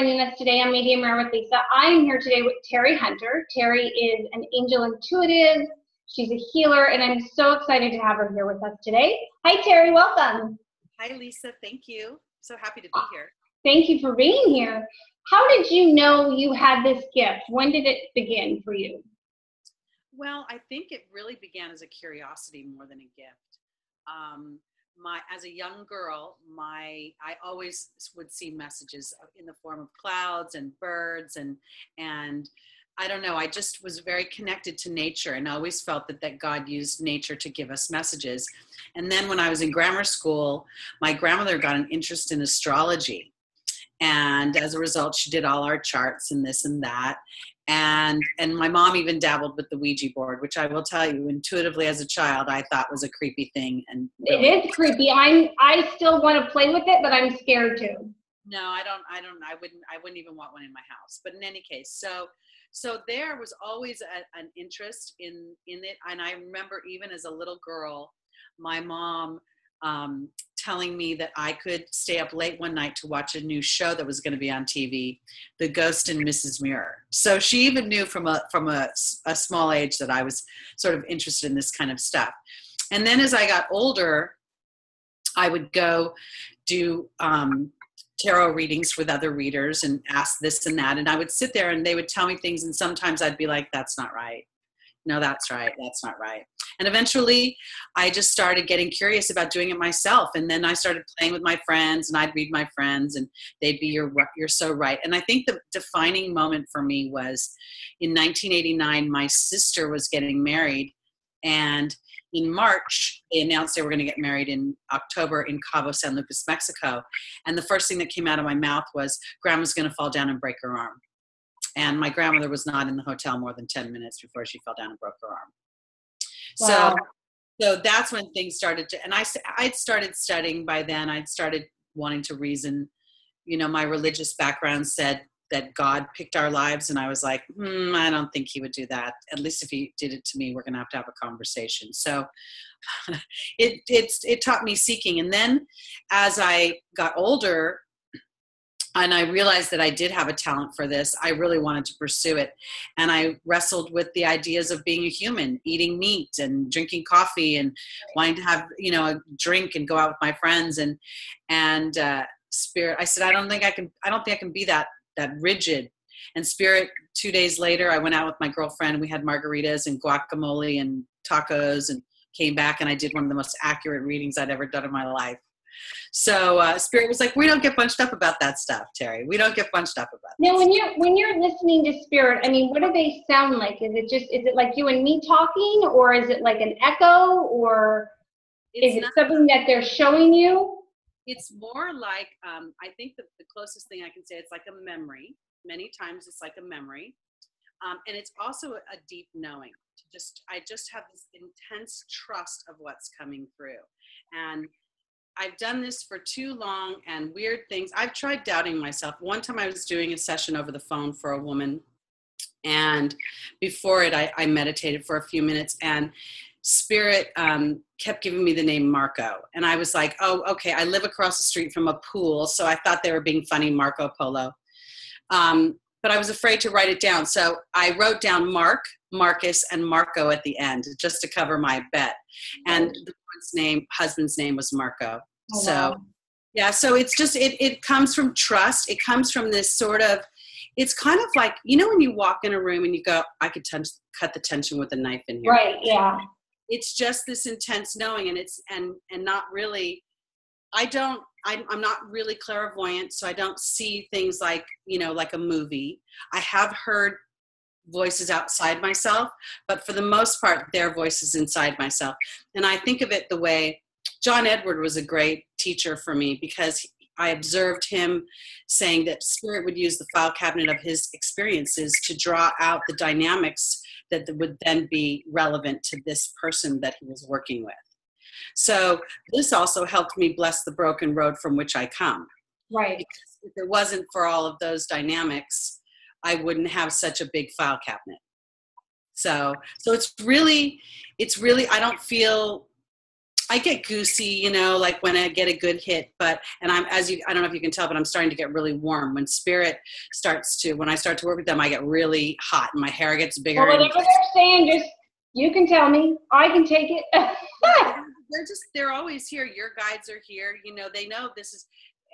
joining us today on Medium Rare with Lisa. I'm here today with Teri Hunter. Teri is an angel intuitive. She's a healer, and I'm so excited to have her here with us today. Hi, Teri. Welcome. Hi, Lisa. Thank you. So happy to be here. Thank you for being here. How did you know you had this gift? When did it begin for you? Well, I think it really began as a curiosity more than a gift. As a young girl, I always would see messages in the form of clouds and birds, and I don't know, I just was very connected to nature and always felt that God used nature to give us messages. And then when I was in grammar school, my grandmother got an interest in astrology. And as a result, she did all our charts and this and that. And my mom even dabbled with the Ouija board, which I will tell you, intuitively as a child, I thought was a creepy thing. And really, it is creepy. I still want to play with it, but I'm scared to. No, I wouldn't even want one in my house. But in any case, so there was always an interest in it. And I remember even as a little girl, my mom telling me that I could stay up late one night to watch a new show that was going to be on TV, The Ghost and Mrs. Mirror. So she even knew from a small age that I was sort of interested in this kind of stuff. And then as I got older, I would go do tarot readings with other readers and ask this and that. And I would sit there and they would tell me things. And sometimes I'd be like, that's not right. No, that's right. That's not right. And eventually I just started getting curious about doing it myself. And then I started playing with my friends and I'd read my friends and they'd be, you're so right. And I think the defining moment for me was in 1989, my sister was getting married. And in March, they announced they were going to get married in October in Cabo San Lucas, Mexico. And the first thing that came out of my mouth was, Grandma's going to fall down and break her arm. And my grandmother was not in the hotel more than 10 minutes before she fell down and broke her arm. Wow. So that's when things started to, and I'd started studying by then. I'd started wanting to reason. You know, my religious background said that God picked our lives, and I was like, I don't think he would do that. At least if he did it to me, we're going to have a conversation. So it taught me seeking. And then as I got older, and I realized that I did have a talent for this, I really wanted to pursue it. And I wrestled with the ideas of being a human, eating meat and drinking coffee and wanting to have, a drink and go out with my friends. And Spirit, I said, I don't think I can be that rigid. And Spirit, 2 days later, I went out with my girlfriend. We had margaritas and guacamole and tacos and came back and I did one of the most accurate readings I'd ever done in my life. So Spirit was like, we don't get bunched up about that stuff, Teri. We don't get bunched up about that. Now, when you're listening to Spirit, I mean, what do they sound like? Is it like you and me talking, or is it like an echo, or is it something that they're showing you? It's more like, I think the closest thing I can say, it's like a memory. Many times it's like a memory. And it's also a deep knowing. I just have this intense trust of what's coming through. And I've done this for too long, and weird things. I've tried doubting myself. One time I was doing a session over the phone for a woman, and before it, I meditated for a few minutes, and Spirit kept giving me the name Marco. And I was like, oh, okay, I live across the street from a pool, so I thought they were being funny, Marco Polo. But I was afraid to write it down. So I wrote down Mark, Marcus, and Marco at the end just to cover my bet. And the husband's name was Marco. Oh, so, wow. Yeah, so it's just, it comes from trust. It comes from this sort of, it's kind of like, when you walk in a room and you go, I could cut the tension with a knife in here. Right, yeah. It's just this intense knowing, and it's, and not really, I'm not really clairvoyant, so I don't see things like, like a movie. I have heard voices outside myself, but for the most part, their voices inside myself. And I think of it the way John Edward was a great teacher for me, because I observed him saying that Spirit would use the file cabinet of his experiences to draw out the dynamics that would then be relevant to this person that he was working with. So this also helped me bless the broken road from which I come. Right. Because if it wasn't for all of those dynamics, I wouldn't have such a big file cabinet. So it's really, I I get goosey, you know, like when I get a good hit, and I don't know if you can tell, but I'm starting to get really warm. When when I start to work with them, I get really hot and my hair gets bigger. Well, whatever they're saying, just, you can tell me. I can take it. They're always here. Your guides are here. You know, they know this is,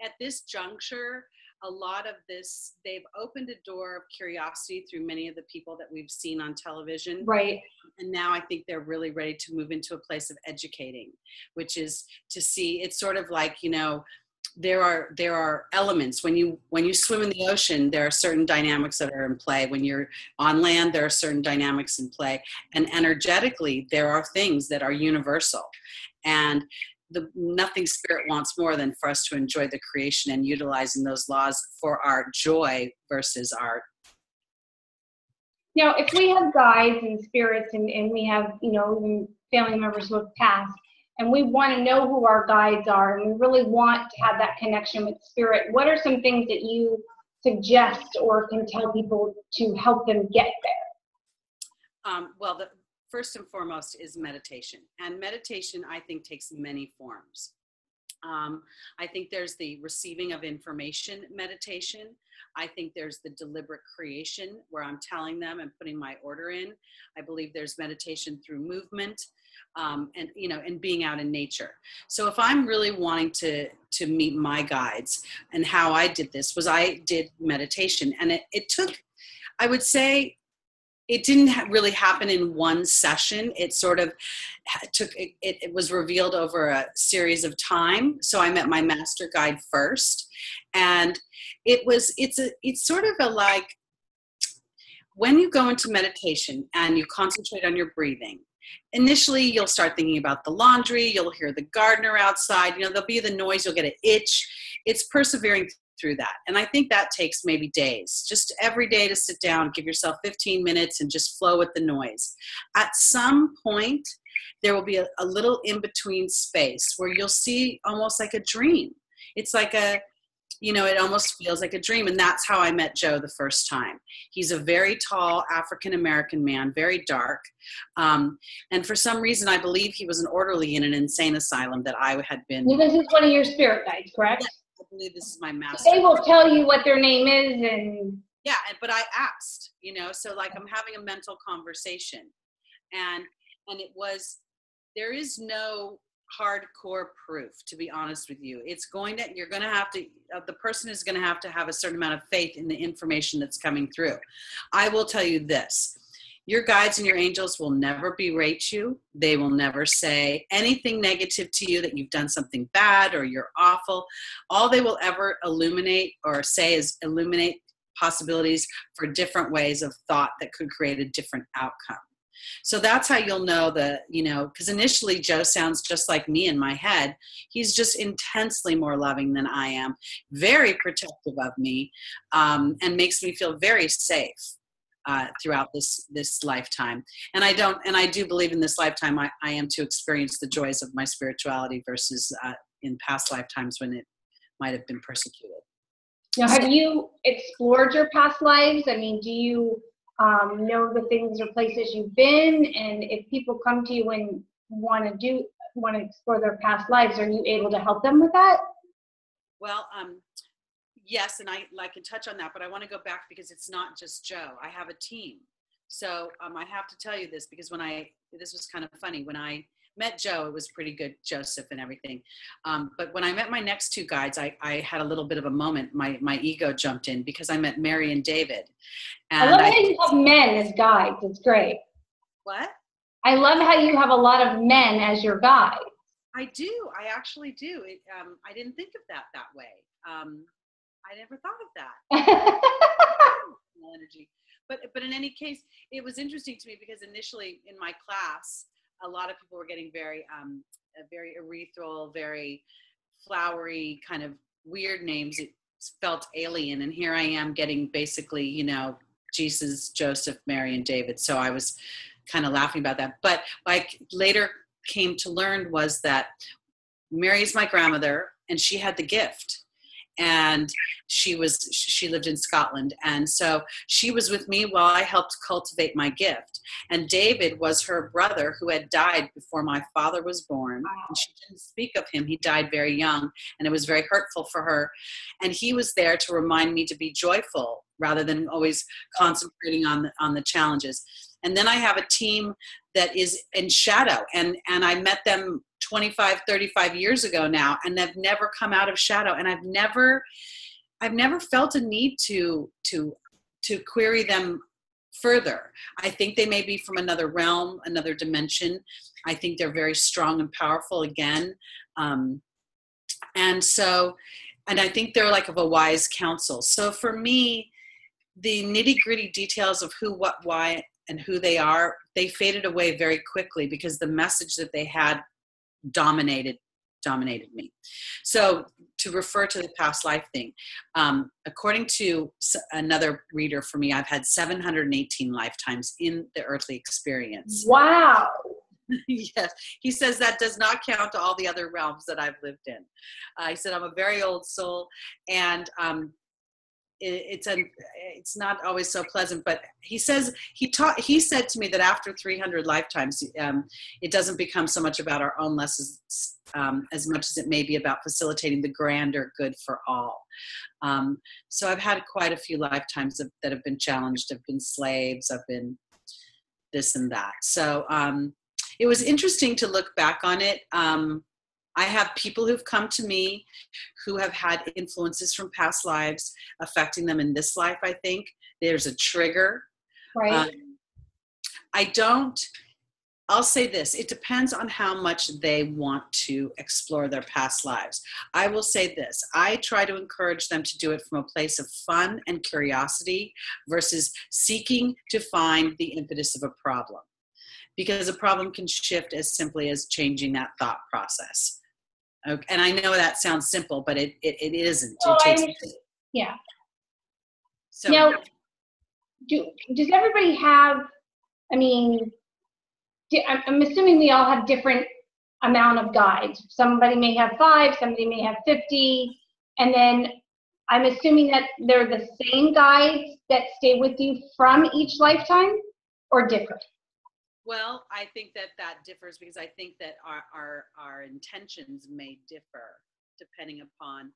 at this juncture, a lot of this, they've opened a door of curiosity through many of the people that we've seen on television. Right. And now I think they're really ready to move into a place of educating, which is to see, it's sort of like, you know, there are elements when you swim in the ocean, there are certain dynamics that are in play. When you're on land, there are certain dynamics in play, and energetically there are things that are universal, and nothing spirit wants more than for us to enjoy the creation and utilizing those laws for our joy versus our. Now, if we have guides and spirits and we have, you know, even family members who have passed, and we want to know who our guides are, and we really want to have that connection with spirit, what are some things that you suggest or can tell people to help them get there? Well, the first and foremost is meditation. And meditation, I think, takes many forms. I think there's the receiving of information meditation. I think there's the deliberate creation where I'm telling them and putting my order in. I believe there's meditation through movement. And, you know, and being out in nature. So if I'm really wanting to meet my guides, and how I did this was I did meditation, and it took, I would say, it didn't really happen in one session. It sort of took, it was revealed over a series of time. So I met my master guide first, and it's sort of a, like, when you go into meditation and you concentrate on your breathing, initially you'll start thinking about the laundry, you'll hear the gardener outside, you know, there'll be the noise, you'll get an itch. It's persevering through that. And I think that takes maybe days, just every day to sit down, give yourself 15 minutes and just flow with the noise. At some point, there will be a little in-between space where you'll see almost like a dream. It's like you know, it almost feels like a dream. And that's how I met Joe the first time. He's a very tall African-American man, very dark. And for some reason, I believe he was an orderly in an insane asylum that I had been. Well, this is one of your spirit guides, correct? Yeah, I believe this is my master. So they will tell you what their name is, and yeah, but I asked, you know, so like I'm having a mental conversation, and there is no hardcore proof, to be honest with you. You're going to have to, the person is going to have a certain amount of faith in the information that's coming through. I will tell you this. Your guides and your angels will never berate you. They will never say anything negative to you, that you've done something bad or you're awful. All they will ever illuminate or say is illuminate possibilities for different ways of thought that could create a different outcome. So that's how you'll know because initially Joe sounds just like me in my head. He's just intensely more loving than I am, very protective of me, and makes me feel very safe throughout this lifetime. And I do believe in this lifetime I am to experience the joys of my spirituality versus in past lifetimes when it might have been persecuted. Now, have you explored your past lives? I mean, do you know the things or places you've been? And if people come to you and want to explore their past lives, are you able to help them with that? Well, yes, and I can touch on that, but I want to go back because it's not just Joe. I have a team. So I have to tell you this because this was kind of funny. When I met Joe, it was pretty good, Joseph and everything. But when I met my next two guides, I had a little bit of a moment. My ego jumped in because I met Mary and David. And I love how you have men as guides. It's great. What? I love how you have a lot of men as your guides. I do. I actually do. I didn't think of that way. I never thought of that. Energy. But in any case, it was interesting to me because initially in my class, a lot of people were getting very ethereal, very flowery, kind of weird names. It felt alien. And here I am getting basically, Jesus, Joseph, Mary, and David. So I was kind of laughing about that. But like later came to learn was that Mary is my grandmother and she had the gift. And she lived in Scotland. And so she was with me while I helped cultivate my gift. And David was her brother who had died before my father was born. And she didn't speak of him. He died very young, and it was very hurtful for her. And he was there to remind me to be joyful rather than always concentrating on the challenges. And then I have a team that is in shadow, and I met them 25, 35 years ago now, and they've never come out of shadow. And I've never felt a need to query them further. I think they may be from another realm, another dimension. I think they're very strong and powerful again. And I think they're like of a wise counsel. So for me, the nitty-gritty details of who, what, why, and who they are, they faded away very quickly because the message that they had dominated me. So to refer to the past life thing, according to another reader for me, I've had 718 lifetimes in the earthly experience. Wow. Yes. He says that does not count all the other realms that I've lived in. He said, I'm a very old soul, and it's not always so pleasant, but he says he said to me that after 300 lifetimes, it doesn't become so much about our own lessons as much as it may be about facilitating the grander good for all. So I've had quite a few lifetimes that have been challenged. I've been slaves. I've been this and that. So it was interesting to look back on it. I have people who've come to me who have had influences from past lives affecting them in this life. I think there's a trigger. Right. I'll say this, it depends on how much they want to explore their past lives. I will say this, I try to encourage them to do it from a place of fun and curiosity versus seeking to find the impetus of a problem. Because a problem can shift as simply as changing that thought process. Okay. And I know that sounds simple, but it isn't. Yeah. So now, does everybody have, I mean, I'm assuming we all have different amount of guides. Somebody may have 5, somebody may have 50, and then I'm assuming that they're the same guides that stay with you from each lifetime, or different? Well, I think that differs because I think that our intentions may differ depending upon,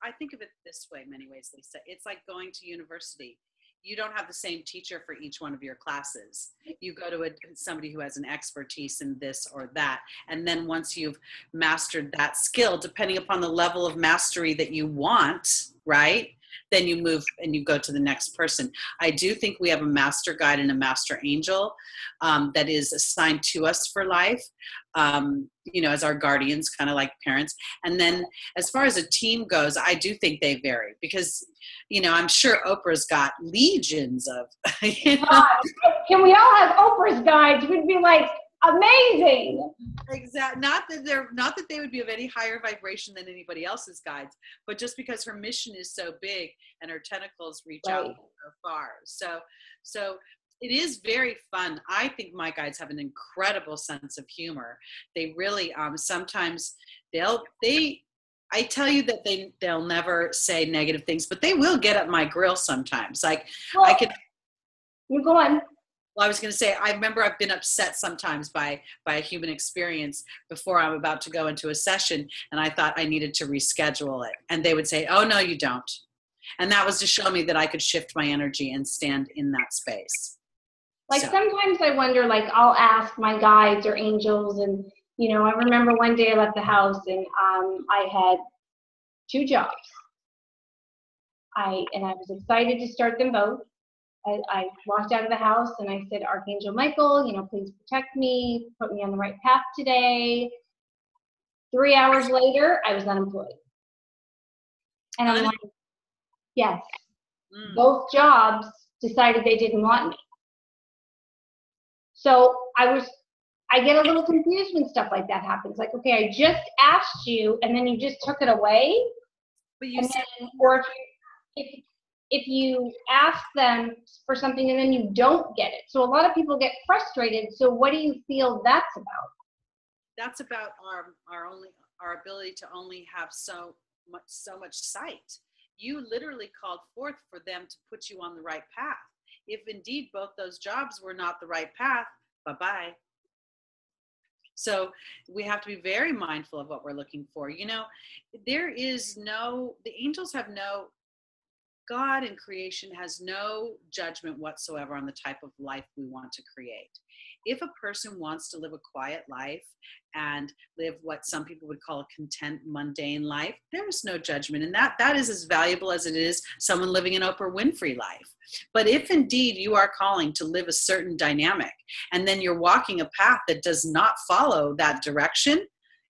I think of it this way in many ways, Lisa. It's like going to university. You don't have the same teacher for each one of your classes. You go to somebody who has an expertise in this or that. And then once you've mastered that skill, depending upon the level of mastery that you want, right? Then you move and you go to the next person. I do think we have a master guide and a master angel that is assigned to us for life, as our guardians, kind of like parents. And then as far as a team goes, I do think they vary because, I'm sure Oprah's got legions of, Can we all have Oprah's guides? We'd be like, amazing. Exactly. Not that they would be of any higher vibration than anybody else's guides, but just because her mission is so big and her tentacles reach out so far. So it is very fun. I think my guides have an incredible sense of humor. They really sometimes I tell you that they'll never say negative things, but they will get up my grill sometimes. Like You go on. Well, I was going to say, I remember I've been upset sometimes by a human experience before I'm about to go into a session, and I thought I needed to reschedule it. And they would say, oh, no, you don't. And that was to show me that I could shift my energy and stand in that space. Sometimes I wonder, I'll ask my guides or angels, and, I remember one day I left the house and I had 2 jobs. I was excited to start them both. I walked out of the house and I said, Archangel Michael, please protect me, put me on the right path today. 3 hours later, I was unemployed. And I'm like, yes, both jobs decided they didn't want me. So I get a little confused when stuff like that happens. Like, okay, I just asked you and then you just took it away. But you said, or if you ask them for something and then you don't get it. So a lot of people get frustrated. So what do you feel that's about? That's about our ability to only have so much sight. You literally called forth for them to put you on the right path. if indeed both those jobs were not the right path, bye-bye. So we have to be very mindful of what we're looking for. You know, the angels have no, God in creation has no judgment whatsoever on the type of life we want to create. If a person wants to live a quiet life and live what some people would call a content, mundane life, there's no judgment. And that is as valuable as it is someone living an Oprah Winfrey life. But if indeed you are calling to live a certain dynamic, and then you're walking a path that does not follow that direction,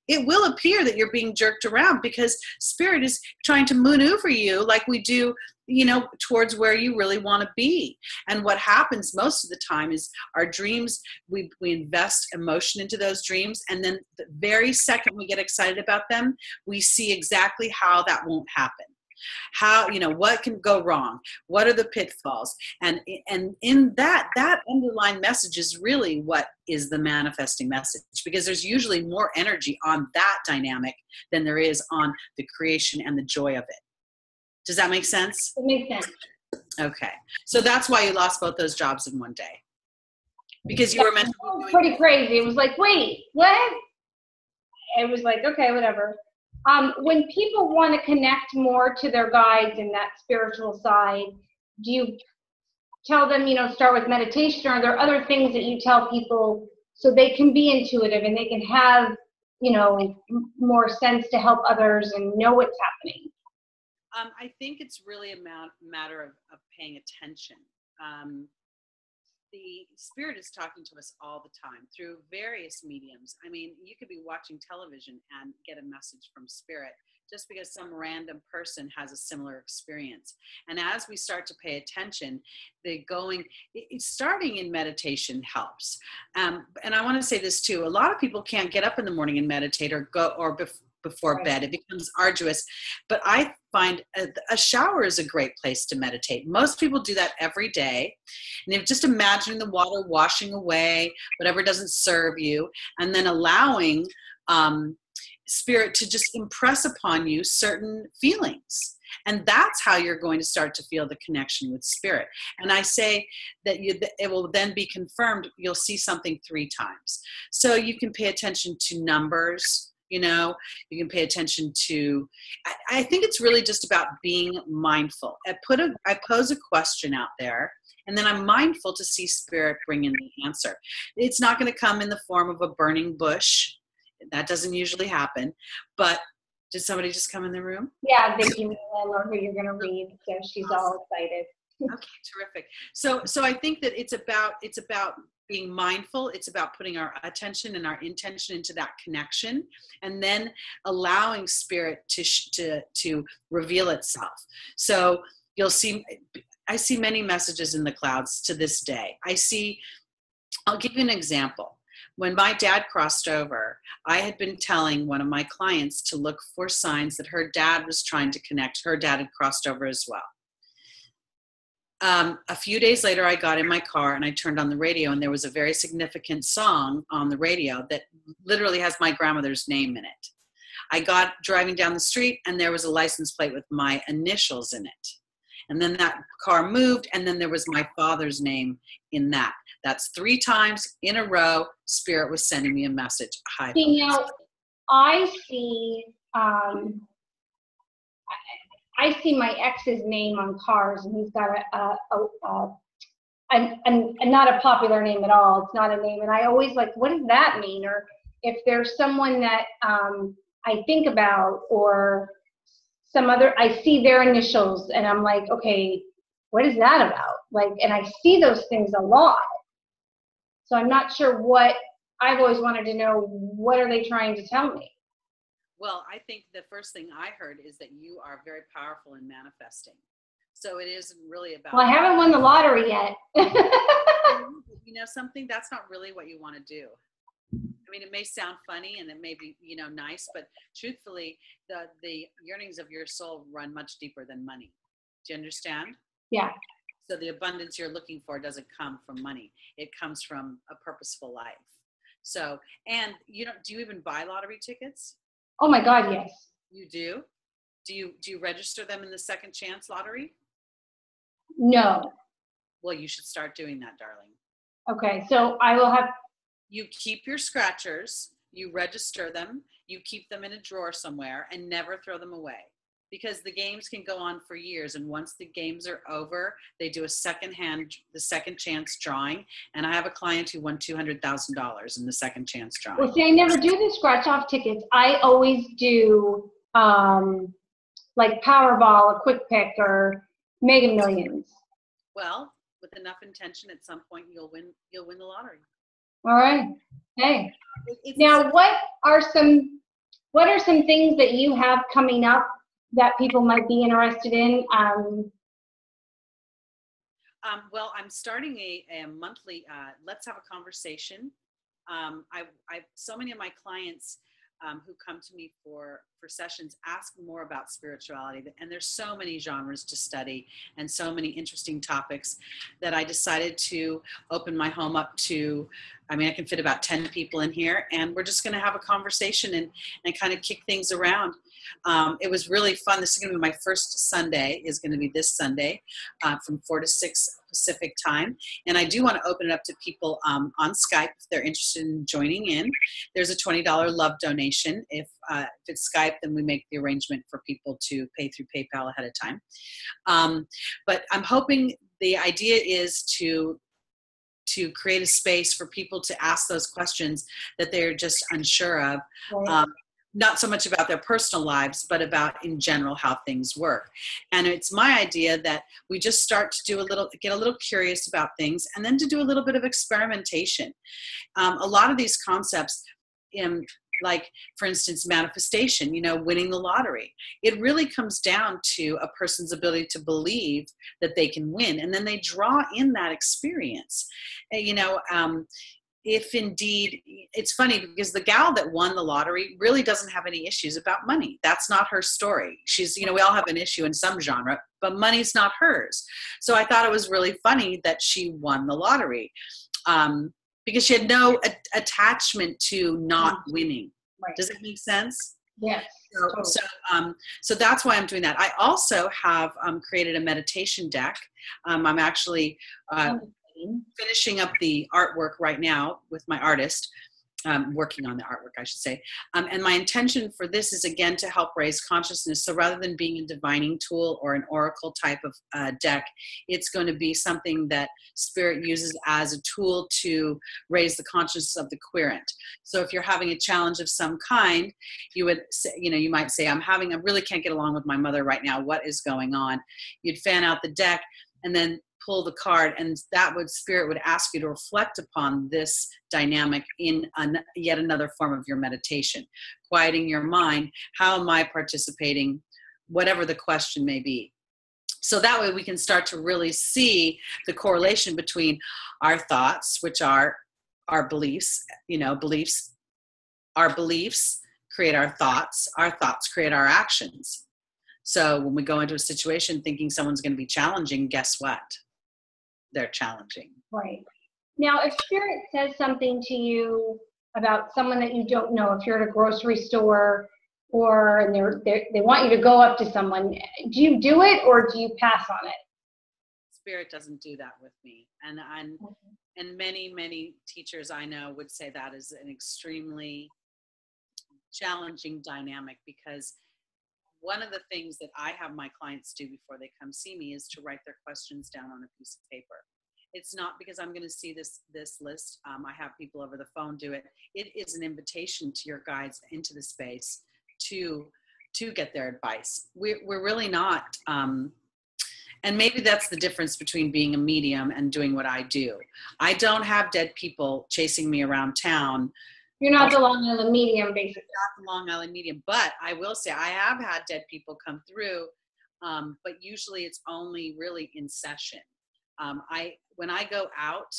it will appear that you're being jerked around, because Spirit is trying to maneuver you like we do, you know, towards where you really want to be. And what happens most of the time is our dreams, we invest emotion into those dreams, and then the very second we get excited about them, we see exactly how that won't happen. How, you know, what can go wrong? What are the pitfalls? And in that underlying message is really what is the manifesting message, because there's usually more energy on that dynamic than there is on the creation and the joy of it. Does that make sense? It makes sense. Okay. So that's why you lost both those jobs in one day. Because you were meant to be doing pretty crazy. It was like, wait, what? It was like, okay, whatever. When people want to connect more to their guides and that spiritual side, do you tell them, you know, start with meditation, or are there other things that you tell people so they can be intuitive and they can have, you know, more sense to help others and know what's happening? I think it's really a matter of paying attention. The Spirit is talking to us all the time through various mediums. I mean, you could be watching television and get a message from Spirit just because some random person has a similar experience. And as we start to pay attention, starting in meditation helps. And I want to say this too. A lot of people can't get up in the morning and meditate or before bed. It becomes arduous. But I find a shower is a great place to meditate. Most people do that every day. And if just imagining the water washing away whatever doesn't serve you, and then allowing Spirit to just impress upon you certain feelings. And that's how you're going to start to feel the connection with Spirit. And I say that it will then be confirmed. You'll see something 3 times. So you can pay attention to numbers. You know, you can pay attention to, I think it's really just about being mindful. I pose a question out there, and then I'm mindful to see Spirit bring in the answer. It's not going to come in the form of a burning bush. That doesn't usually happen. But did somebody just come in the room? Yeah, Vicki Wheeler, who you're going to read. So she's all excited. Okay, terrific. So I think that it's about being mindful. It's about putting our attention and our intention into that connection, and then allowing Spirit to reveal itself. So you'll see, I see many messages in the clouds to this day. I'll give you an example. When my dad crossed over, I had been telling one of my clients to look for signs that her dad was trying to connect. Her dad had crossed over as well. A few days later, I got in my car and I turned on the radio, and there was a very significant song on the radio that literally has my grandmother's name in it. I got driving down the street, and there was a license plate with my initials in it. And then that car moved, and then there was my father's name in that. That's 3 times in a row. Spirit was sending me a message. Hi. See, now, I see my ex's name on cars, and he's got a not a popular name at all. It's not a name, and I always like, what does that mean? Or if there's someone that I think about, or some other, I see their initials, and I'm like, okay, what is that about? Like, and I see those things a lot. So I'm not sure what, I've always wanted to know, what are they trying to tell me? Well, I think the first thing I heard is that you are very powerful in manifesting. So it isn't really about... Well, I haven't won the lottery yet. You know something? That's not really what you want to do. I mean, it may sound funny and it may be, you know, nice, but truthfully, the yearnings of your soul run much deeper than money. Do you understand? Yeah. So the abundance you're looking for doesn't come from money. It comes from a purposeful life. So, and do you even buy lottery tickets? Oh my God, yes. You do? Do you register them in the second chance lottery? No. Well, you should start doing that, darling. Okay, so I will have. You keep your scratchers, you register them, you keep them in a drawer somewhere and never throw them away, because the games can go on for years. And once the games are over, they do the second chance drawing. And I have a client who won $200,000 in the second chance drawing. Well, see, I never do the scratch off tickets. I always do like Powerball, a quick pick, or Mega Millions. Well, with enough intention, at some point you'll win the lottery. All right. Hey. Now, what are some things that you have coming up that people might be interested in? Well, I'm starting a monthly Let's Have a Conversation. So many of my clients who come to me for sessions ask more about spirituality, and there's so many genres to study and so many interesting topics that I decided to open my home up to. I mean, I can fit about 10 people in here, and we're just going to have a conversation and kind of kick things around. It was really fun. This is going to be my first Sunday, is going to be this Sunday from 4 to 6 Pacific time. And I do want to open it up to people on Skype if they're interested in joining in. There's a $20 love donation. If it's Skype, then we make the arrangement for people to pay through PayPal ahead of time. But I'm hoping, the idea is to create a space for people to ask those questions that they're just unsure of. Right. Not so much about their personal lives, but about in general how things work. And it's my idea that we just start to get a little curious about things, and then to do a little bit of experimentation. A lot of these concepts, like for instance, manifestation, winning the lottery, it really comes down to a person's ability to believe that they can win, and then they draw in that experience. If indeed, it's funny because the gal that won the lottery really doesn't have any issues about money. That's not her story. She's, we all have an issue in some genre, but money's not hers. So I thought it was really funny that she won the lottery because she had no attachment to not winning. Right. Does it make sense? Yes. So that's why I'm doing that. I also have created a meditation deck. I'm actually finishing up the artwork right now with my artist, working on the artwork, I should say. And my intention for this is, again, to help raise consciousness. So rather than being a divining tool or an oracle type of deck, it's going to be something that Spirit uses as a tool to raise the consciousness of the querent. So if you're having a challenge of some kind, you would say, you might say, I really can't get along with my mother right now. What is going on? You'd fan out the deck and then pull the card, and Spirit would ask you to reflect upon this dynamic in yet another form of your meditation, quieting your mind. How am I participating? Whatever the question may be. So that way we can start to really see the correlation between our thoughts, which are our beliefs, our beliefs create our thoughts create our actions. So when we go into a situation thinking someone's going to be challenging, guess what? They're challenging. Right. Now, if Spirit says something to you about someone that you don't know, if you're at a grocery store and they want you to go up to someone, do you do it or do you pass on it? Spirit doesn't do that with me. And many teachers I know would say that is an extremely challenging dynamic, because one of the things that I have my clients do before they come see me is to write their questions down on a piece of paper. It's not because I'm going to see this list. I have people over the phone do it. It is an invitation to your guides into the space to get their advice. We're really not, and maybe that's the difference between being a medium and doing what I do. I don't have dead people chasing me around town. You're not the Long Island medium, basically. Not the Long Island medium, but I will say I have had dead people come through, but usually it's only really in session. When I go out,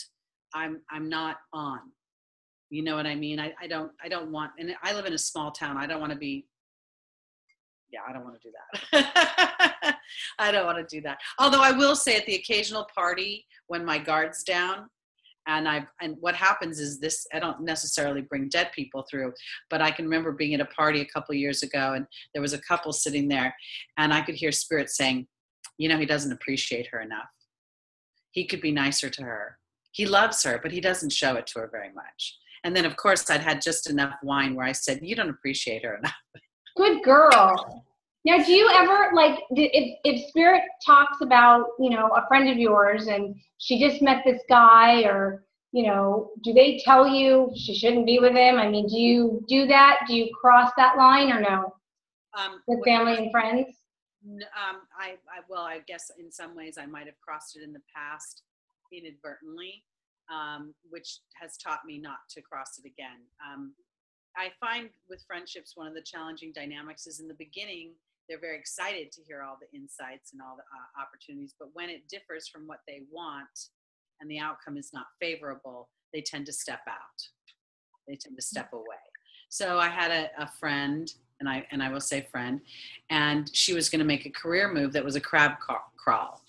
I'm not on. You know what I mean? I don't want, and I live in a small town. I don't want to be. Yeah, I don't want to do that. I don't want to do that. Although I will say, at the occasional party when my guard's down. And what happens is this, I don't necessarily bring dead people through, but I can remember being at a party a couple of years ago, and there was a couple sitting there, and I could hear Spirit saying, he doesn't appreciate her enough. he could be nicer to her. He loves her, but he doesn't show it to her very much. And then, of course, I'd had just enough wine where I said, you don't appreciate her enough. Good girl. Now, do you ever, like, if Spirit talks about, you know, a friend of yours and she just met this guy, or, you know, do they tell you she shouldn't be with him? I mean, do you do that? Do you cross that line or no? With family and friends? Well, I guess in some ways I might have crossed it in the past inadvertently, which has taught me not to cross it again. I find with friendships, one of the challenging dynamics is in the beginning, they're very excited to hear all the insights and all the opportunities, but when it differs from what they want and the outcome is not favorable, they tend to step out. They tend to step away. So I had a friend, and I will say friend, and she was going to make a career move that was a crab crawl.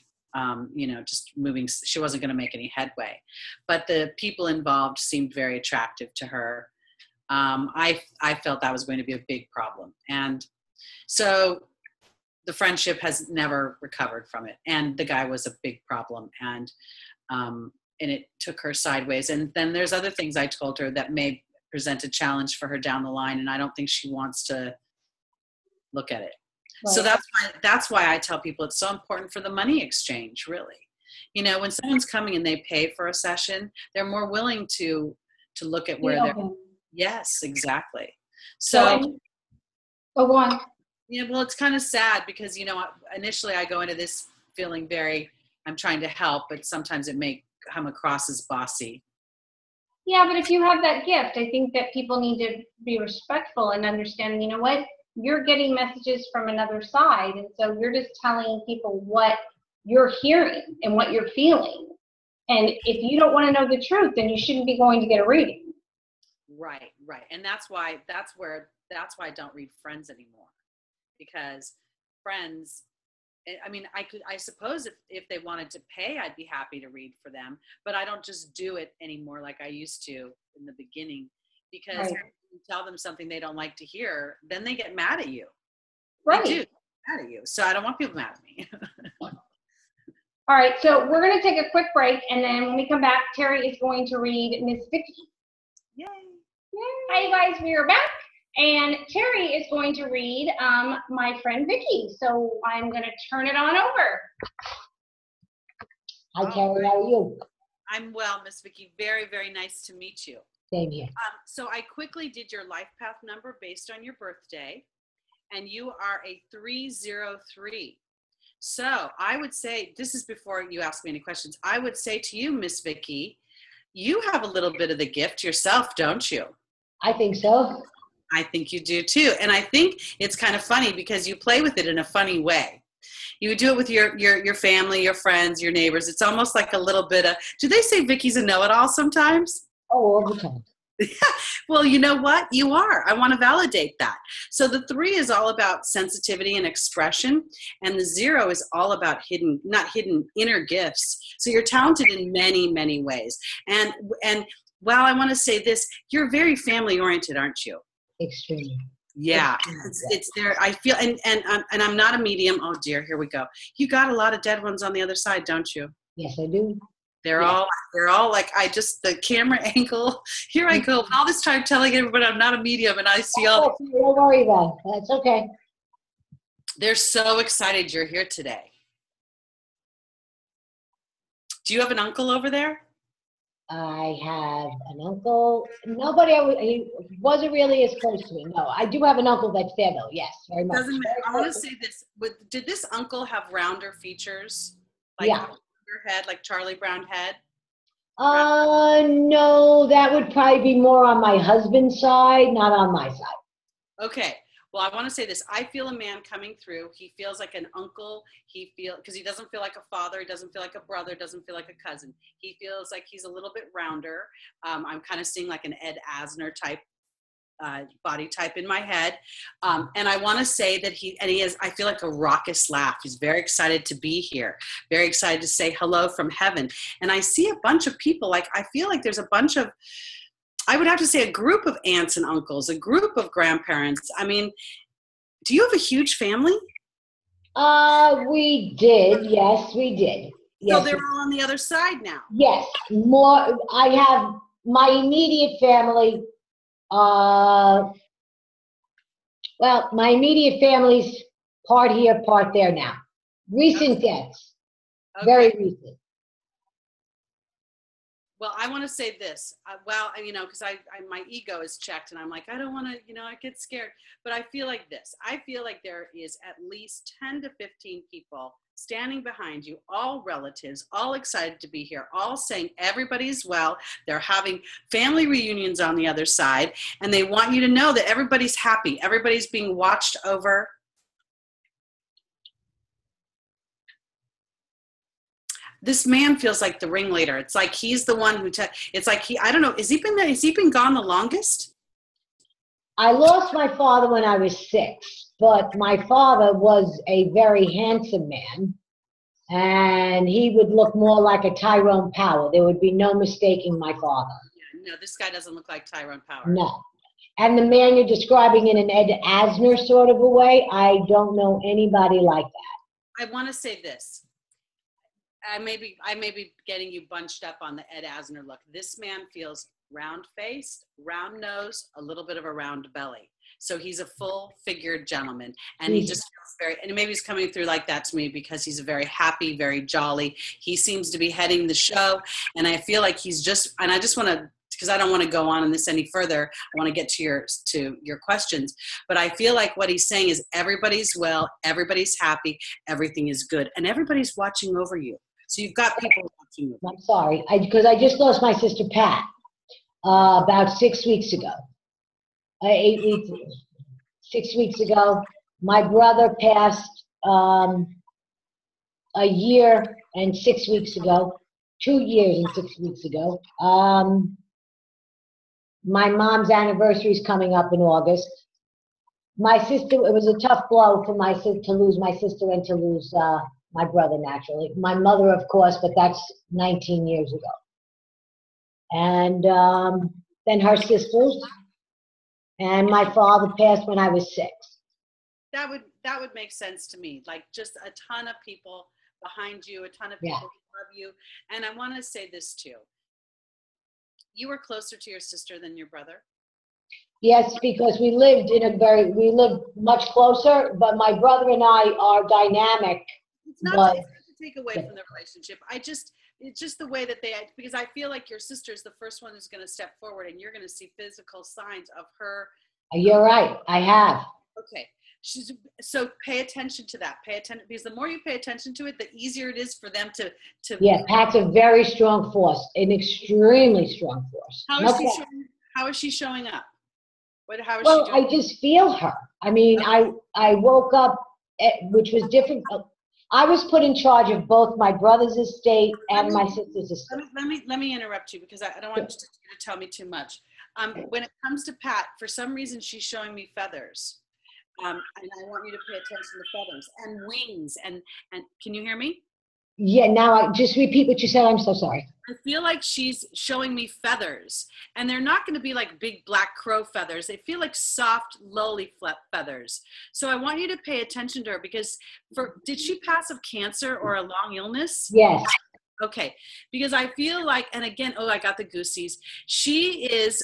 You know, just moving. She wasn't going to make any headway, but the people involved seemed very attractive to her. I felt that was going to be a big problem, and so the friendship has never recovered from it. And the guy was a big problem, and it took her sideways. And then there's other things I told her that may present a challenge for her down the line, and I don't think she wants to look at it. Right. So that's why I tell people it's so important for the money exchange, really. You know, when someone's coming and they pay for a session, they're more willing to look at where they're. Yes, exactly. So go on. Yeah, well, it's kind of sad because, you know, initially I go into this feeling I'm trying to help, but sometimes it may come across as bossy. Yeah, but if you have that gift, I think that people need to be respectful and understand, you know what, you're getting messages from another side. And so you're just telling people what you're hearing and what you're feeling. And if you don't want to know the truth, then you shouldn't be going to get a reading. Right. And that's why I don't read friends anymore, because friends, I mean, I suppose if they wanted to pay, I'd be happy to read for them, but I don't just do it anymore like I used to in the beginning, because right. If you tell them something they don't like to hear, then they get mad at you. Right. They do get mad at you. So I don't want people mad at me. All right. So we're going to take a quick break. And then when we come back, Teri is going to read Miss Vicky. Yay. Hi, you guys. We are back. And Teri is going to read my friend Vicky. So I'm going to turn it on over. Hi, Teri. How are you? I'm well, Miss Vicky. Very, very nice to meet you. Same here. So I quickly did your life path number based on your birthday, and you are a 303. So I would say, this is before you ask me any questions, I would say to you, Miss Vicky, you have a little bit of the gift yourself, don't you? I think so. I think you do too. And I think it's kind of funny because you play with it in a funny way. You would do it with your family, your friends, your neighbors. It's almost like a little bit of, do they say Vicky's a know-it-all sometimes? Oh, all the time. Well, you know what? You are. I want to validate that. So the 3 is all about sensitivity and expression, and the 0 is all about not hidden, inner gifts. So you're talented in many, many ways. And while I want to say this, you're very family-oriented, aren't you? Extremely. Yeah, it's there. I feel, and I'm not a medium. Oh dear, here we go. You got a lot of dead ones on the other side, don't you? Yes, I do. They're all like, the camera angle, here I go, all this time telling everybody I'm not a medium, and I see all. Don't worry about it. That's okay. They're so excited you're here today. Do you have an uncle over there? I have an uncle. Nobody, he wasn't really as close to me. No, I do have an uncle that's there though. Yes, very much. Doesn't matter. I want to say this. Did this uncle have rounder features? Like yeah. Your head, like Charlie Brown head? No, that would probably be more on my husband's side, not on my side. Okay. Well, I want to say this. I feel a man coming through. He feels like an uncle. Because he doesn't feel like a father. He doesn't feel like a brother. Doesn't feel like a cousin. He feels like he's a little bit rounder. I'm kind of seeing like an Ed Asner type body type in my head. And I want to say that he has, I feel like a raucous laugh. He's very excited to be here. Very excited to say hello from heaven. And I see a bunch of people, like, I feel like there's a bunch of, I would have to say a group of aunts and uncles, a group of grandparents. I mean, do you have a huge family? We did. Yes, we did. So they're all on the other side now. Yes, more. I have my immediate family. Well, my immediate family's part here, part there now. Recent deaths, very recent. Well, I want to say this. Because my ego is checked, and I'm like, I don't want to, I get scared. But I feel like this. I feel like there is at least 10 to 15 people standing behind you, all relatives, all excited to be here, all saying everybody's well. They're having family reunions on the other side, and they want you to know that everybody's happy. Everybody's being watched over. This man feels like the ringleader. It's like he's the one who, it's like I don't know, has he been gone the longest? I lost my father when I was 6, but my father was a very handsome man, and he would look more like a Tyrone Power. There would be no mistaking my father. Yeah, no, this guy doesn't look like Tyrone Power. No. And the man you're describing in an Ed Asner sort of a way, I don't know anybody like that. I want to say this. I may be getting you bunched up on the Ed Asner look. This man feels round-faced, round-nosed, a little bit of a round belly. So he's a full-figured gentleman, and he just feels and maybe he's coming through like that to me because he's very happy, very jolly. He seems to be heading the show, and I feel like and I just want to, because I don't want to go on in this any further. I want to get to your questions, but I feel like what he's saying is everybody's well, everybody's happy, everything is good, and everybody's watching over you. So you've got people watching you. I'm sorry, because I just lost my sister Pat about 6 weeks ago. 8 weeks, 6 weeks ago. My brother passed a year and 6 weeks ago. 2 years and 6 weeks ago. My mom's anniversary is coming up in August. My sister, it was a tough blow for my sister to lose my sister and to lose my brother, naturally. My mother, of course, but that's 19 years ago. And then her sisters, and my father passed when I was 6. That would make sense to me. Like just a ton of people behind you, a ton of people who love you. And I want to say this too. You were closer to your sister than your brother? Yes, because we lived much closer, but my brother and I are dynamic. It's not to take away from the relationship. It's just the way that because I feel like your sister is the first one who's going to step forward, and you're going to see physical signs of her. You're right. I have. Okay. So pay attention to that. Pay attention, because the more you pay attention to it, the easier it is for them to. Yeah, Pat's a very strong force, an extremely strong force. How is she showing up? How is she doing? I just feel her. I mean, okay. I woke up, which was different. I was put in charge of both my brother's estate and my sister's estate. Let me interrupt you, because I don't want you to tell me too much. When it comes to Pat, for some reason she's showing me feathers. And I want you to pay attention to feathers and wings. And can you hear me? Yeah, now just repeat what you said. I'm so sorry. I feel like she's showing me feathers, and they're not going to be like big black crow feathers. They feel like soft, lowly feathers. So I want you to pay attention to her, because did she pass of cancer or a long illness? Yes. Okay, because I feel like, and again, I got the goosies. She's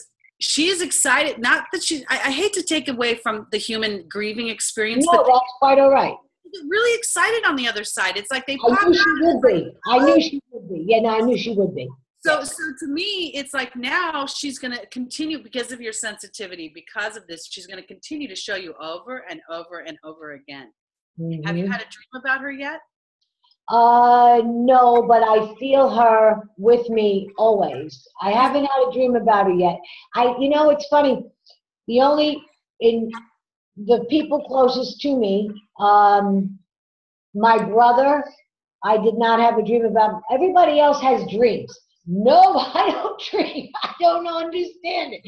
excited. Not that I hate to take away from the human grieving experience. No, that's quite all right. Really excited on the other side. It's like I knew she would be. I knew she would be. Yeah, no, I knew she would be. So to me, it's like now she's going to continue, because of your sensitivity, because of this, she's going to continue to show you over and over and over again. Mm-hmm. Have you had a dream about her yet? No, but I feel her with me always. I haven't had a dream about her yet. It's funny. The people closest to me, my brother, I did not have a dream about. Everybody else has dreams. No, I don't dream. I don't understand it.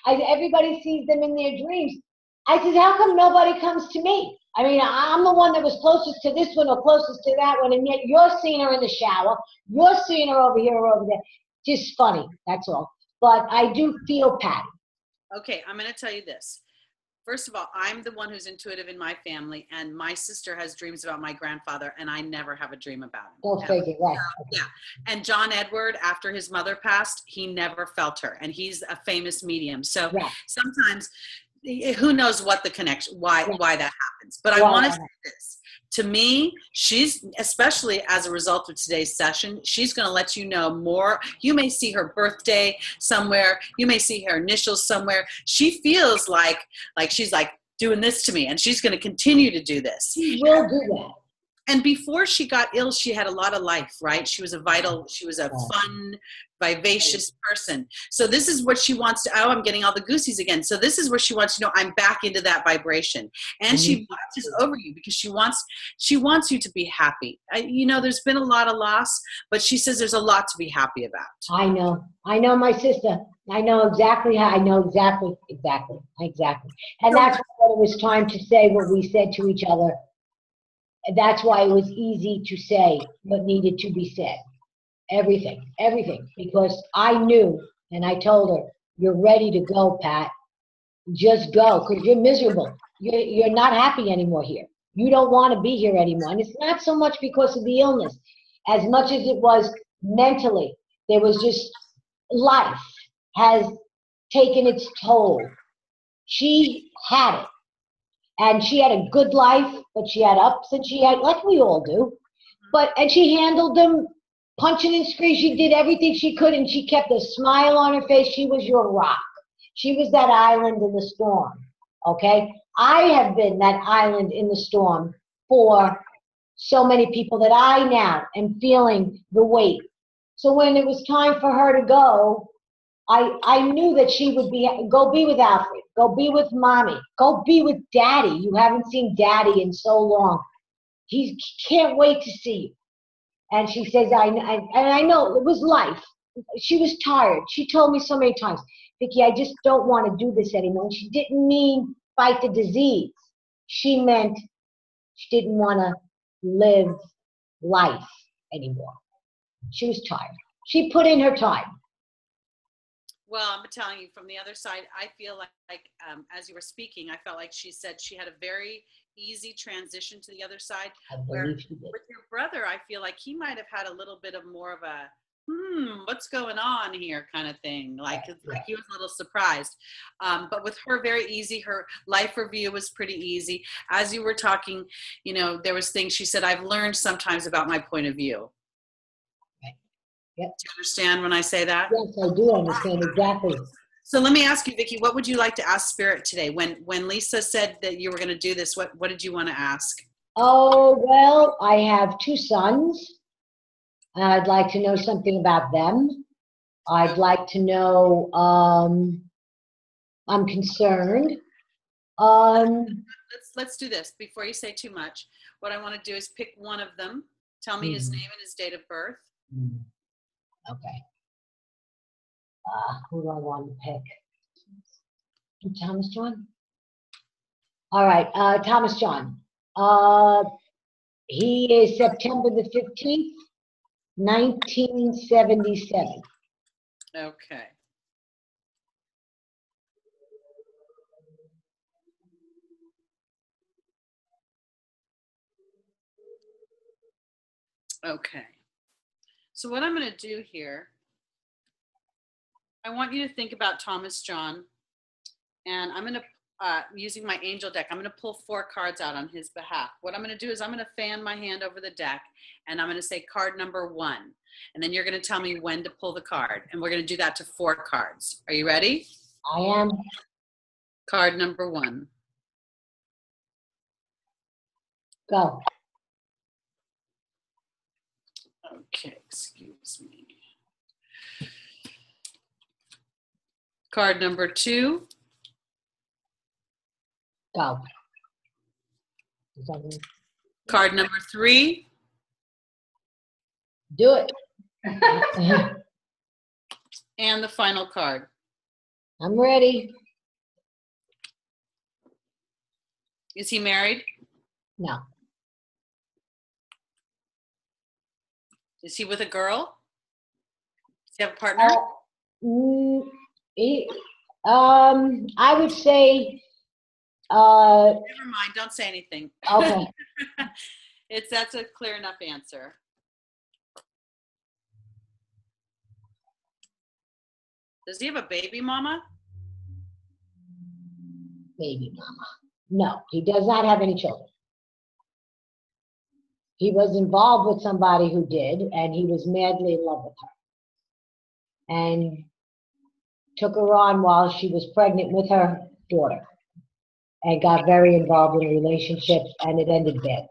Everybody sees them in their dreams. I said, how come nobody comes to me? I mean, I'm the one that was closest to this one or closest to that one, and yet you're seeing her in the shower. You're seeing her over here or over there. Just funny, that's all. But I do feel Patty. Okay, I'm going to tell you this. First of all, I'm the one who's intuitive in my family, and my sister has dreams about my grandfather, and I never have a dream about him. Go figure, right. Yeah. And John Edward, after his mother passed, he never felt her, and he's a famous medium. So Right. sometimes, who knows what the connection, why that happens. But I Right. want to say this. To me, she's, especially as a result of today's session, she's going to let you know more. You may see her birthday somewhere. You may see her initials somewhere. She feels like she's like doing this to me, and she's going to continue to do this. She will do that. And before she got ill, she had a lot of life, right? She was a fun, vivacious person. So this is what she wants to, I'm getting all the goosies again. So this is where she wants to know, I'm back into that vibration. And she watches over you because she wants you to be happy. There's been a lot of loss, but she says there's a lot to be happy about. I know my sister. I know exactly how, exactly. And that's what it was time to say what we said to each other. That's why it was easy to say what needed to be said. Everything. Because I knew, and I told her, you're ready to go, Pat. Just go, because you're miserable. You're not happy anymore here. You don't want to be here anymore. And it's not so much because of the illness, as much as it was mentally. There was just, life has taken its toll. She had it. And she had a good life, but she had ups and she had, like we all do. And she handled them, punching and screaming. She did everything she could, and she kept a smile on her face. She was your rock. She was that island in the storm, okay? I have been that island in the storm for so many people that I now am feeling the weight. So when it was time for her to go, I knew that she would go be with Alfred, go be with Mommy, go be with Daddy. You haven't seen Daddy in so long. He can't wait to see you. And she says, I know it was life. She was tired. She told me so many times, Vicki, I just don't want to do this anymore. And she didn't mean fight the disease. She meant she didn't want to live life anymore. She was tired. She put in her time. Well, I'm telling you, from the other side, I feel like as you were speaking, I felt like she said she had a very easy transition to the other side. With your brother, I feel like he might have had a little bit of more of a, what's going on here kind of thing. Like he was a little surprised. But with her, very easy. Her life review was pretty easy. As you were talking, there was things she said, I've learned sometimes about my point of view. Yep. Do you understand when I say that? Yes, I do understand exactly. So let me ask you, Vicki, what would you like to ask Spirit today? When Lisa said that you were going to do this, what did you want to ask? Oh, well, I have 2 sons. I'd like to know something about them. I'd like to know, I'm concerned. Let's do this before you say too much. What I want to do is pick one of them. Tell me his name and his date of birth. Okay. Who do I want to pick? Thomas John? All right, Thomas John. He is September the 15th, 1977. Okay. Okay. So what I'm going to do here, I want you to think about Thomas John, and I'm going to, using my angel deck, I'm going to pull 4 cards out on his behalf. What I'm going to do is I'm going to fan my hand over the deck, and I'm going to say card number 1. And then you're going to tell me when to pull the card. And we're going to do that to 4 cards. Are you ready? I am. Card number 1. Go. Okay, excuse me. Card number 2. Go. Card number 3. Do it. And the final card. I'm ready. Is he married? No. Is he with a girl? Does he have a partner? I would say Never mind. Don't say anything. Okay. That's a clear enough answer. Does he have a baby mama? Baby mama. No, he does not have any children. He was involved with somebody who did, and he was madly in love with her. And took her on while she was pregnant with her daughter. And got very involved in relationships, and it ended badly.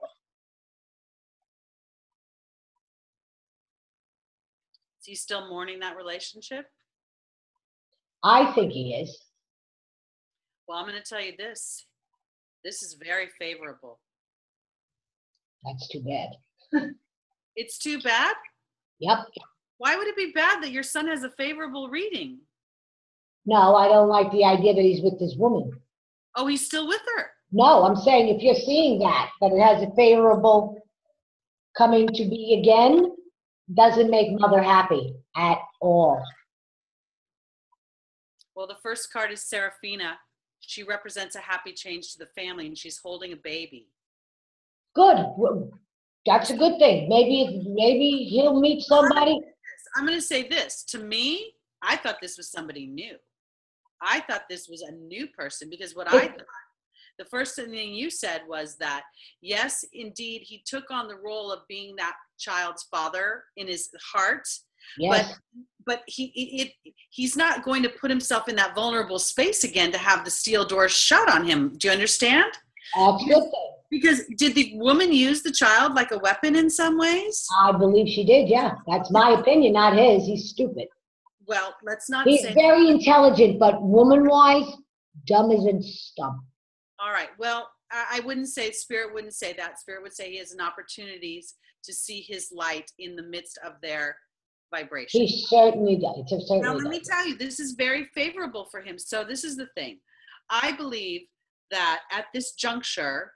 Is he still mourning that relationship? I think he is. Well, I'm going to tell you this. This is very favorable. That's too bad. It's too bad? Yep. Why would it be bad that your son has a favorable reading? No, I don't like the idea that he's with this woman. Oh, he's still with her. No, I'm saying if you're seeing that it has a favorable coming to be again, doesn't make mother happy at all. Well, the first card is Serafina. She represents a happy change to the family, and she's holding a baby. Good. That's a good thing. Maybe he'll meet somebody. I'm going to say this. To me, I thought this was somebody new. I thought this was a new person, because what I thought, the first thing you said was that, yes, indeed, he took on the role of being that child's father in his heart. Yes. But he's not going to put himself in that vulnerable space again to have the steel door shut on him. Do you understand? That's a good thing. Because did the woman use the child like a weapon in some ways? I believe she did, yeah. That's my opinion, not his. He's stupid. Well, let's not He's say very intelligent, but woman-wise, dumb as in stump. All right. Well, I wouldn't say, Spirit wouldn't say that. Spirit would say he has an opportunity to see his light in the midst of their vibration. He certainly does. Now, let me tell you, this is very favorable for him. So this is the thing. I believe that at this juncture,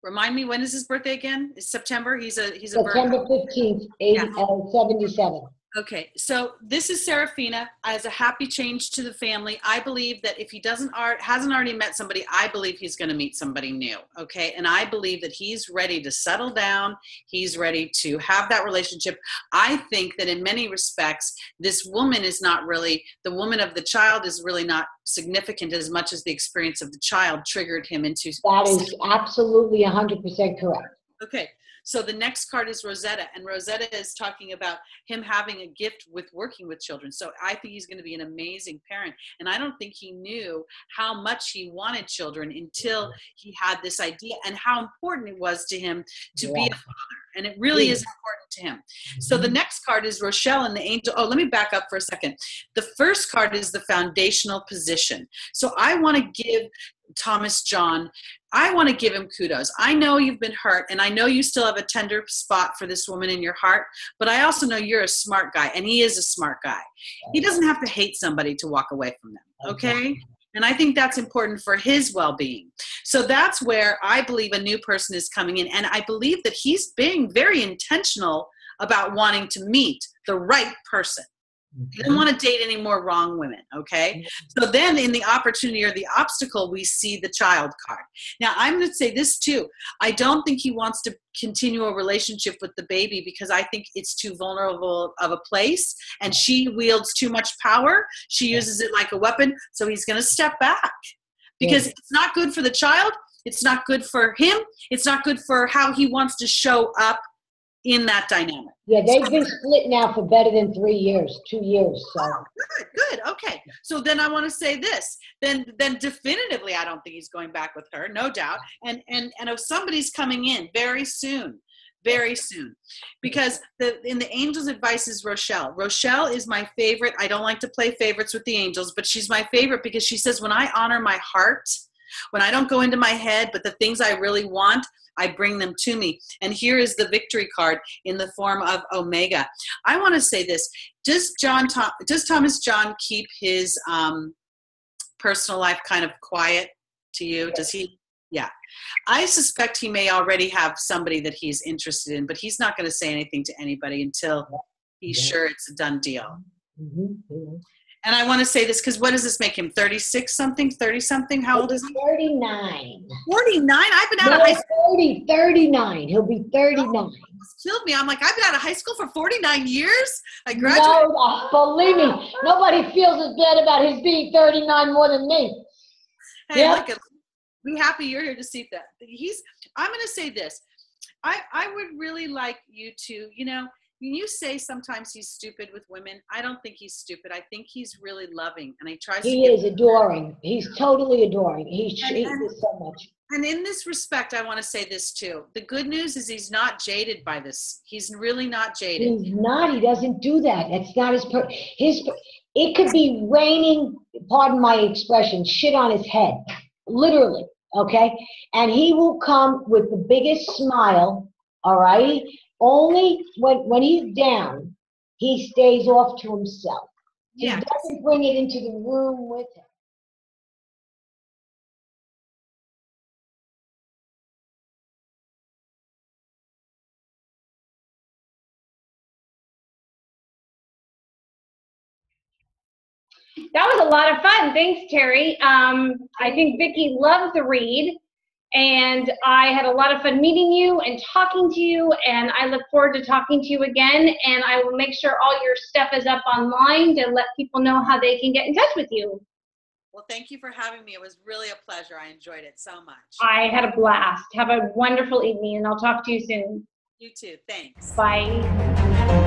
remind me, when is his birthday again? It's September. He's a September 15th, 77. Okay, so this is Serafina as a happy change to the family. I believe that if he hasn't already met somebody, I believe he's going to meet somebody new. Okay, and I believe that he's ready to settle down. He's ready to have that relationship. I think that in many respects, this woman is not really, the woman of the child is really not significant as much as the experience of the child triggered him into. That is absolutely 100% correct. Okay. So the next card is Rosetta, and Rosetta is talking about him having a gift with working with children. So I think he's going to be an amazing parent. And I don't think he knew how much he wanted children until he had this idea and how important it was to him to be a father. And it really is important to him. So the next card is Rochelle and the angel. Oh, let me back up for a second. The first card is the foundational position. So I want to give Thomas John, I want to give him kudos. I know you've been hurt, and I know you still have a tender spot for this woman in your heart, but I also know you're a smart guy, and he is a smart guy. He doesn't have to hate somebody to walk away from them, okay? And I think that's important for his well-being. So that's where I believe a new person is coming in, and I believe that he's being very intentional about wanting to meet the right person. You don't want to date any more wrong women, okay? So then in the opportunity or the obstacle, we see the child card. Now, I'm going to say this too. I don't think he wants to continue a relationship with the baby because I think it's too vulnerable of a place, and she wields too much power. She uses it like a weapon, so he's going to step back because it's not good for the child. It's not good for him. It's not good for how he wants to show up in that dynamic. Yeah, they've been split now for better than 3 years, 2 years. So. Oh, good. Okay. So then I want to say this. Then definitively, I don't think he's going back with her, no doubt. And if somebody's coming in very soon, because in the angels' advice is Rochelle. Rochelle is my favorite. I don't like to play favorites with the angels, but she's my favorite because she says, when I honor my heart, when I don't go into my head, but the things I really want, I bring them to me. And here is the victory card in the form of Omega. I want to say this. Does Thomas John keep his personal life kind of quiet to you? Does he? Yeah. I suspect he may already have somebody that he's interested in, but he's not going to say anything to anybody until he's sure it's a done deal. And I want to say this because what does this make him? 36 something, 30 something? How old is he? 39. 49. I've been out No, of high school. 39. He'll be 39. It's killed me. I'm like, I've been out of high school for 49 years. I graduated. No, believe me, nobody feels as bad about his being 39 more than me. Hey, Yep. look, be happy you're here to see that. I'm going to say this. I would really like you to, you say sometimes he's stupid with women. I don't think he's stupid. I think he's really loving, and he tries to He is adoring. He's totally adoring. He does so much. And in this respect, I want to say this too. The good news is he's not jaded by this. He's really not jaded. He's not. He doesn't do that. That's not it could be raining, pardon my expression, shit on his head. Literally. Okay? And he will come with the biggest smile, all right? Only when he's down, he stays off to himself. He doesn't bring it into the room with him. That was a lot of fun. Thanks, Teri. I think Vicki loves the read, and I had a lot of fun meeting you and talking to you, and I look forward to talking to you again, and I will make sure all your stuff is up online to let people know how they can get in touch with you. Well, thank you for having me. It was really a pleasure. I enjoyed it so much. I had a blast. Have a wonderful evening, and I'll talk to you soon. You too. Thanks. Bye.